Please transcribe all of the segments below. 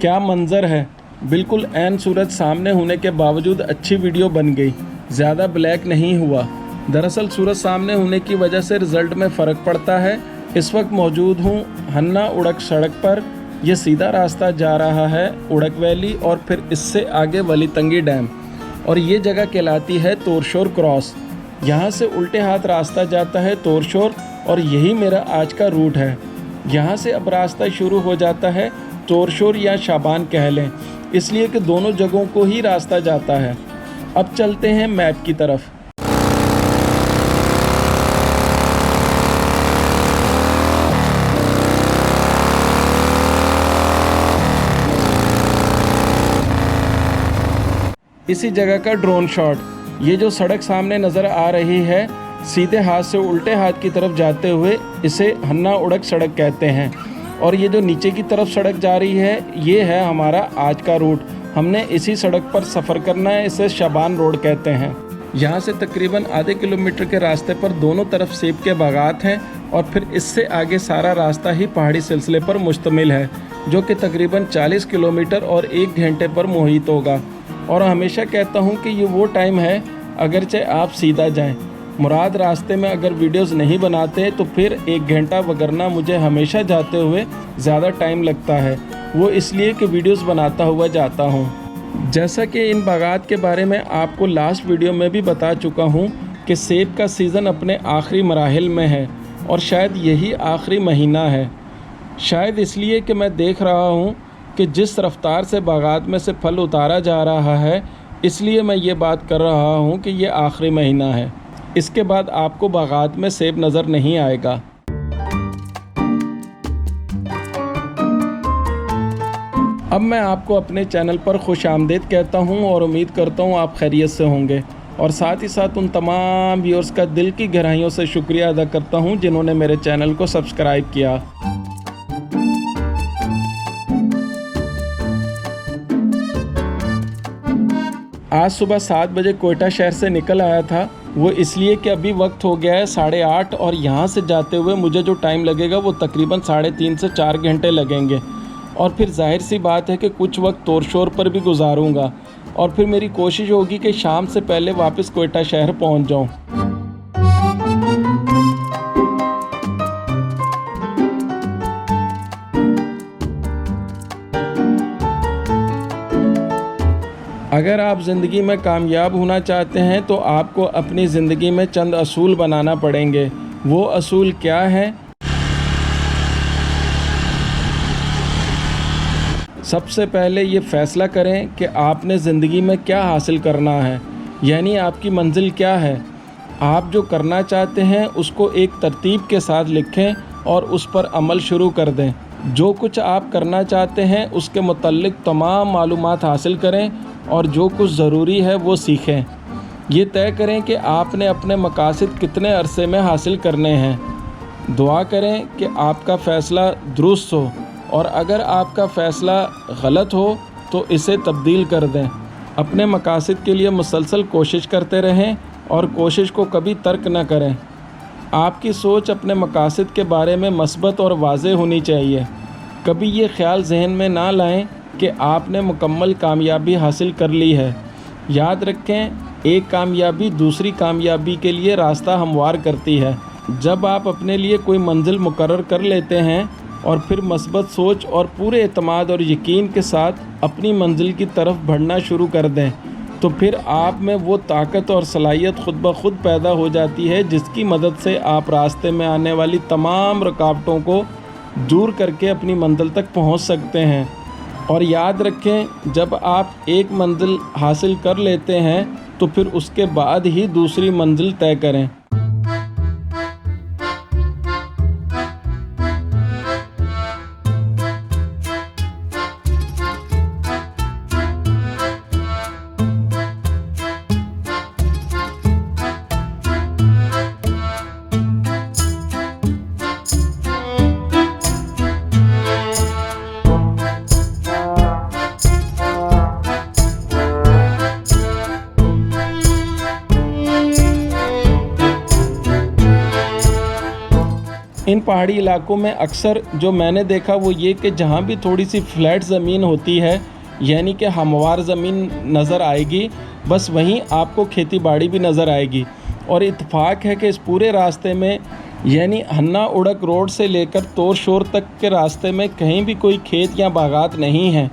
क्या मंज़र है। बिल्कुल ऐन सूरज सामने होने के बावजूद अच्छी वीडियो बन गई, ज़्यादा ब्लैक नहीं हुआ। दरअसल सूरज सामने होने की वजह से रिज़ल्ट में फ़र्क पड़ता है। इस वक्त मौजूद हूँ हन्ना उड़क सड़क पर। यह सीधा रास्ता जा रहा है उड़क वैली और फिर इससे आगे वलीतंगी डैम, और ये जगह कहलाती है तोरशोर क्रॉस। यहाँ से उल्टे हाथ रास्ता जाता है तोरशोर, और यही मेरा आज का रूट है। यहाँ से अब रास्ता शुरू हो जाता है तोरशोर या शाबान कह लें, इसलिए कि दोनों जगहों को ही रास्ता जाता है। अब चलते हैं मैप की तरफ। इसी जगह का ड्रोन शॉट। ये जो सड़क सामने नज़र आ रही है, सीधे हाथ से उल्टे हाथ की तरफ जाते हुए इसे हन्ना उड़क सड़क कहते हैं। और ये जो नीचे की तरफ सड़क जा रही है, ये है हमारा आज का रूट। हमने इसी सड़क पर सफ़र करना है, इसे शाबान रोड कहते हैं। यहाँ से तकरीबन आधे किलोमीटर के रास्ते पर दोनों तरफ सेब के बागात हैं, और फिर इससे आगे सारा रास्ता ही पहाड़ी सिलसिले पर मुश्तमिल है, जो कि तकरीबन 40 किलोमीटर और 1 घंटे पर मुहित होगा। और हमेशा कहता हूँ कि ये वो टाइम है अगरचे आप सीधा जाएँ, मुराद रास्ते में अगर वीडियोस नहीं बनाते तो फिर 1 घंटा वगरना मुझे हमेशा जाते हुए ज़्यादा टाइम लगता है। वो इसलिए कि वीडियोस बनाता हुआ जाता हूँ। जैसा कि इन बागात के बारे में आपको लास्ट वीडियो में भी बता चुका हूँ कि सेब का सीज़न अपने आखिरी मराहिल में है, और शायद यही आखिरी महीना है। शायद इसलिए कि मैं देख रहा हूँ कि जिस रफ्तार से बागात में से फल उतारा जा रहा है, इसलिए मैं ये बात कर रहा हूँ कि ये आखिरी महीना है। इसके बाद आपको बागात में सेब नज़र नहीं आएगा। अब मैं आपको अपने चैनल पर खुश आमदीद कहता हूँ, और उम्मीद करता हूँ आप खैरियत से होंगे। और साथ ही साथ उन तमाम व्यूअर्स का दिल की गहराइयों से शुक्रिया अदा करता हूँ जिन्होंने मेरे चैनल को सब्सक्राइब किया। आज सुबह 7 बजे कोयटा शहर से निकल आया था। वो इसलिए कि अभी वक्त हो गया है 8:30, और यहाँ से जाते हुए मुझे जो टाइम लगेगा वो तकरीबन 3.5 से 4 घंटे लगेंगे। और फिर जाहिर सी बात है कि कुछ वक्त तोरशोर पर भी गुजारूंगा, और फिर मेरी कोशिश होगी कि शाम से पहले वापस कोयटा शहर पहुँच जाऊँ। अगर आप ज़िंदगी में कामयाब होना चाहते हैं तो आपको अपनी ज़िंदगी में चंद असूल बनाना पड़ेंगे। वो असूल क्या हैं? सबसे पहले ये फ़ैसला करें कि आपने ज़िंदगी में क्या हासिल करना है, यानी आपकी मंजिल क्या है। आप जो करना चाहते हैं उसको एक तरतीब के साथ लिखें और उस पर अमल शुरू कर दें। जो कुछ आप करना चाहते हैं उसके मुतल्लिक़ तमाम मालूमात हासिल करें, और जो कुछ ज़रूरी है वो सीखें। ये तय करें कि आपने अपने मकासद कितने अरसे में हासिल करने हैं। दुआ करें कि आपका फ़ैसला दुरुस्त हो, और अगर आपका फ़ैसला गलत हो तो इसे तब्दील कर दें। अपने मकासद के लिए मुसलसल कोशिश करते रहें, और कोशिश को कभी तर्क न करें। आपकी सोच अपने मकासद के बारे में मस्बत और वाज़ेह होनी चाहिए। कभी ये ख्याल जहन में ना लाएं कि आपने मुकम्मल कामयाबी हासिल कर ली है। याद रखें, एक कामयाबी दूसरी कामयाबी के लिए रास्ता हमवार करती है। जब आप अपने लिए कोई मंजिल मुकर्रर कर लेते हैं और फिर मस्बत सोच और पूरे एतमाद और यकीन के साथ अपनी मंजिल की तरफ बढ़ना शुरू कर दें, तो फिर आप में वो ताकत और सलाहियत खुद ब खुद पैदा हो जाती है जिसकी मदद से आप रास्ते में आने वाली तमाम रुकावटों को दूर करके अपनी मंजिल तक पहुंच सकते हैं। और याद रखें, जब आप एक मंजिल हासिल कर लेते हैं तो फिर उसके बाद ही दूसरी मंजिल तय करें। इन पहाड़ी इलाकों में अक्सर जो मैंने देखा वो ये कि जहाँ भी थोड़ी सी फ्लैट ज़मीन होती है यानी कि हमवार ज़मीन नज़र आएगी, बस वहीं आपको खेती बाड़ी भी नज़र आएगी। और इत्तेफाक है कि इस पूरे रास्ते में यानी हन्ना उड़क रोड से लेकर तोर शोर तक के रास्ते में कहीं भी कोई खेत या बागात नहीं है।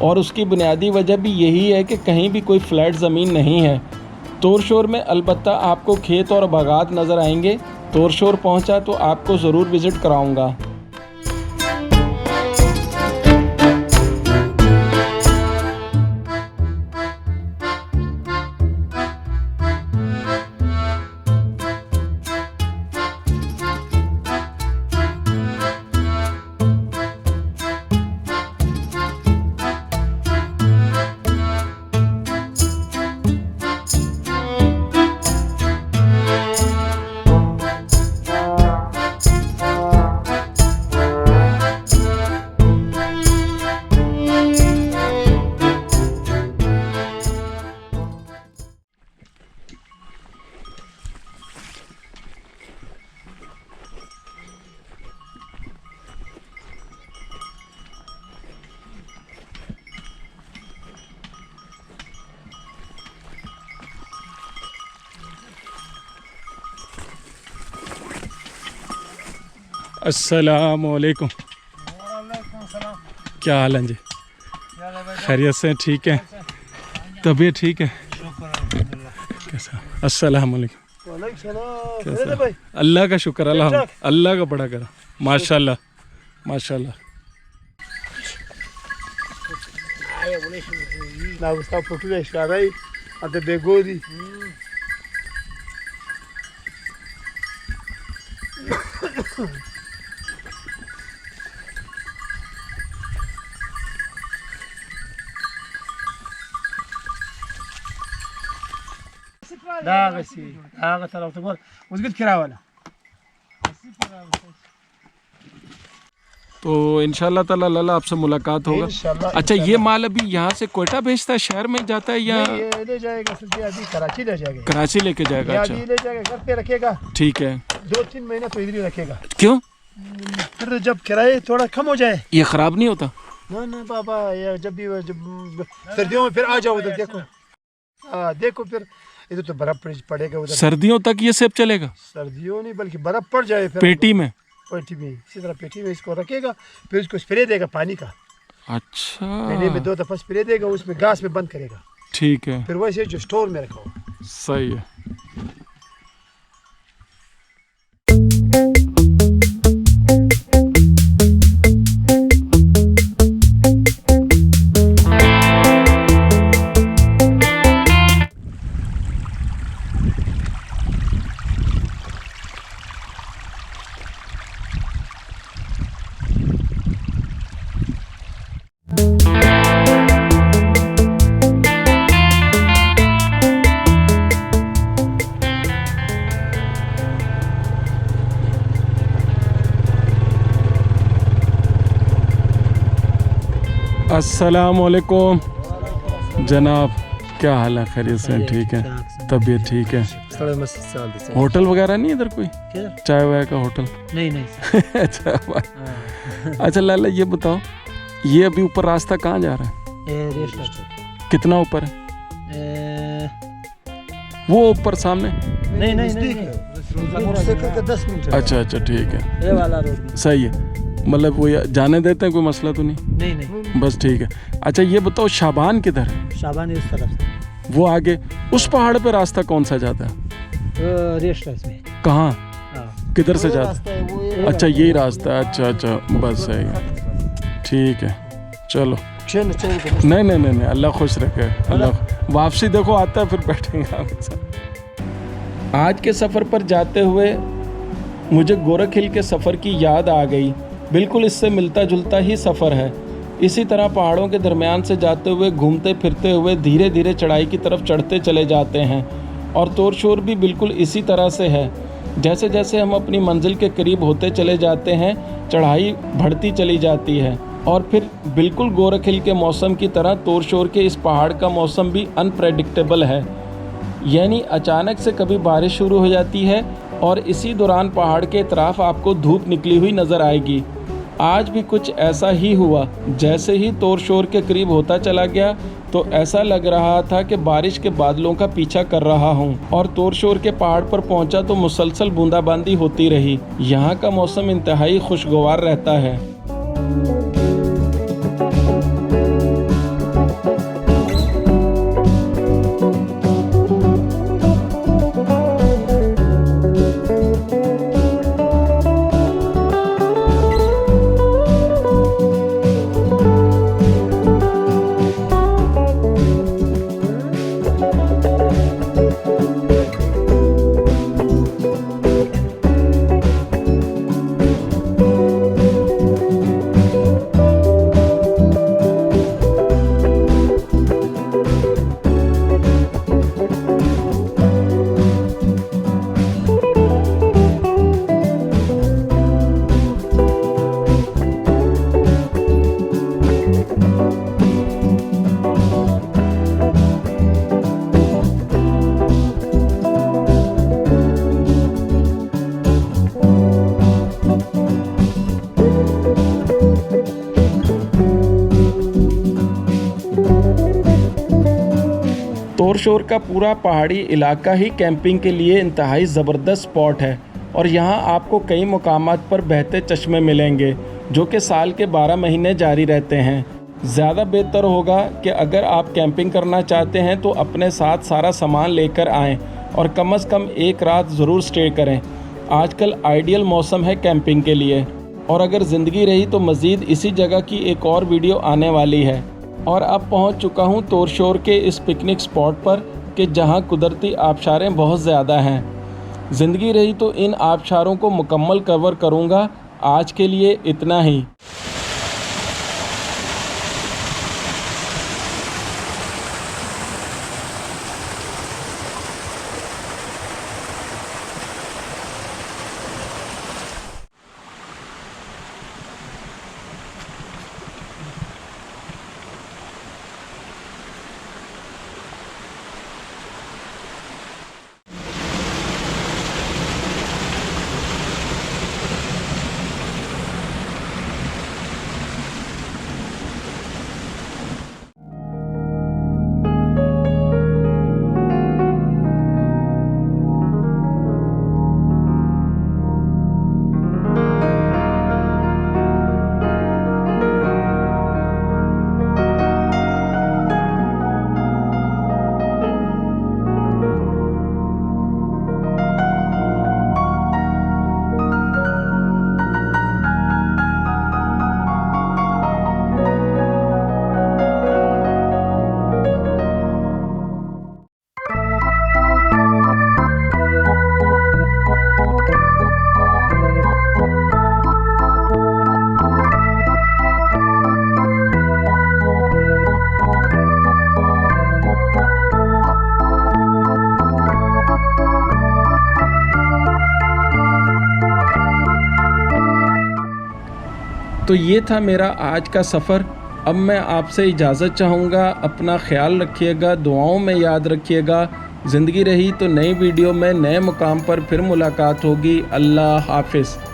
और उसकी बुनियादी वजह भी यही है कि कहीं भी कोई फ्लैट ज़मीन नहीं है। तोर शोर में अलबत्ता आपको खेत और बागात नज़र आएंगे। तोर शोर पहुँचा तो आपको ज़रूर विज़िट कराऊँगा। अस्सलामुअलैकुम। क्या हाल है जी? खैरियत से? ठीक है, तबीयत ठीक है? कैसा? अस्सलामुअलैकुम। कैसा? अल्लाह का शुक्र, अल्लाह का बड़ा करा, माशाल्लाह माशाल्लाह। तो इंशाल्लाह ताला लाला आपसे मुलाकात होगा। अच्छा, ये माल अभी यहाँ से कोयटा भेजता है, शहर में जाता है या ले जाएगा? अभी कराची ले जाएगा। कराची लेके जाएगा? अच्छा, ले जाएगा, घर पे रखेगा। ठीक है। 2-3 महीने तो इधर ही रखेगा। क्यों? फिर जब किराए थोड़ा कम हो जाए। ये खराब नहीं होता? ना बाबा, ये जब सर्दियों में फिर आ जाओ उधर, देखो देखो फिर इधर तो बर्फ पड़ेगा उधर। सर्दियों तक ये सेब चलेगा? सर्दियों नहीं बल्कि बर्फ पड़ जाए फिर पेटी में इसी तरह पेटी में इसको रखेगा, फिर इसको स्प्रे देगा पानी का। अच्छा, महीने में 2 दफा स्प्रे देगा, उसमें घास में बंद करेगा। ठीक है, फिर वैसे जो स्टोर में रखो। सही है। अस्सलामुअलैकुम जनाब, क्या हाल है? खैरियत से? ठीक है, तबीयत ठीक है? होटल वगैरह नहीं इधर कोई? चाय वाय का होटल? नहीं। अच्छा लाला, ये बताओ, ये अभी ऊपर रास्ता कहाँ जा रहा है? कितना ऊपर है? वो ऊपर सामने? नहीं। 10 मिनट। अच्छा, ठीक है, ये वाला रोड सही है। मतलब वो जाने देते हैं, कोई मसला तो नहीं? नहीं, बस ठीक है। अच्छा, ये बताओ, शाबान किधर है? शाबान इस तरफ से, वो आगे उस पहाड़ पे रास्ता कौन सा जाता है? में। कहाँ? किधर से जाता है? अच्छा, यही रास्ता है। अच्छा, बस सही है, ठीक है, चलो। नहीं, अल्लाह खुश रखे, अल्लाह। वापसी देखो आता है, फिर बैठेंगे आपके साथ। आज के सफ़र पर जाते हुए मुझे गोरख हिल के सफ़र की याद आ गई। बिल्कुल इससे मिलता जुलता ही सफ़र है। इसी तरह पहाड़ों के दरमियान से जाते हुए, घूमते फिरते हुए धीरे धीरे चढ़ाई की तरफ चढ़ते चले जाते हैं। और तोर शोर भी बिल्कुल इसी तरह से है। जैसे जैसे हम अपनी मंजिल के करीब होते चले जाते हैं, चढ़ाई बढ़ती चली जाती है। और फिर बिल्कुल गोरख हिल के मौसम की तरह तोर शोर के इस पहाड़ का मौसम भी अनप्रेडिक्टेबल है। यानी अचानक से कभी बारिश शुरू हो जाती है और इसी दौरान पहाड़ के तरफ आपको धूप निकली हुई नज़र आएगी। आज भी कुछ ऐसा ही हुआ। जैसे ही तोर शोर के करीब होता चला गया तो ऐसा लग रहा था कि बारिश के बादलों का पीछा कर रहा हूँ। और तोर शोर के पहाड़ पर पहुँचा तो मुसलसल बूंदाबांदी होती रही। यहाँ का मौसम इंतहाई खुशगवार रहता है। तोर शोर का पूरा पहाड़ी इलाका ही कैंपिंग के लिए इंतहाई ज़बरदस्त स्पॉट है और यहाँ आपको कई मुकामात पर बहते चश्मे मिलेंगे जो कि साल के 12 महीने जारी रहते हैं। ज़्यादा बेहतर होगा कि अगर आप कैंपिंग करना चाहते हैं तो अपने साथ सारा सामान लेकर आएँ और कम से कम एक रात ज़रूर स्टे करें। आजकल आइडियल मौसम है कैंपिंग के लिए। और अगर ज़िंदगी रही तो मज़ीद इसी जगह की एक और वीडियो आने वाली है। और अब पहुंच चुका हूं तोर शोर के इस पिकनिक स्पॉट पर कि जहां कुदरती आबशारें बहुत ज़्यादा हैं। ज़िंदगी रही तो इन आबशारों को मुकम्मल कवर करूंगा। आज के लिए इतना ही। तो ये था मेरा आज का सफ़र। अब मैं आपसे इजाज़त चाहूँगा। अपना ख्याल रखिएगा, दुआओं में याद रखिएगा। ज़िंदगी रही तो नई वीडियो में नए मुकाम पर फिर मुलाकात होगी। अल्लाह हाफ़िज़।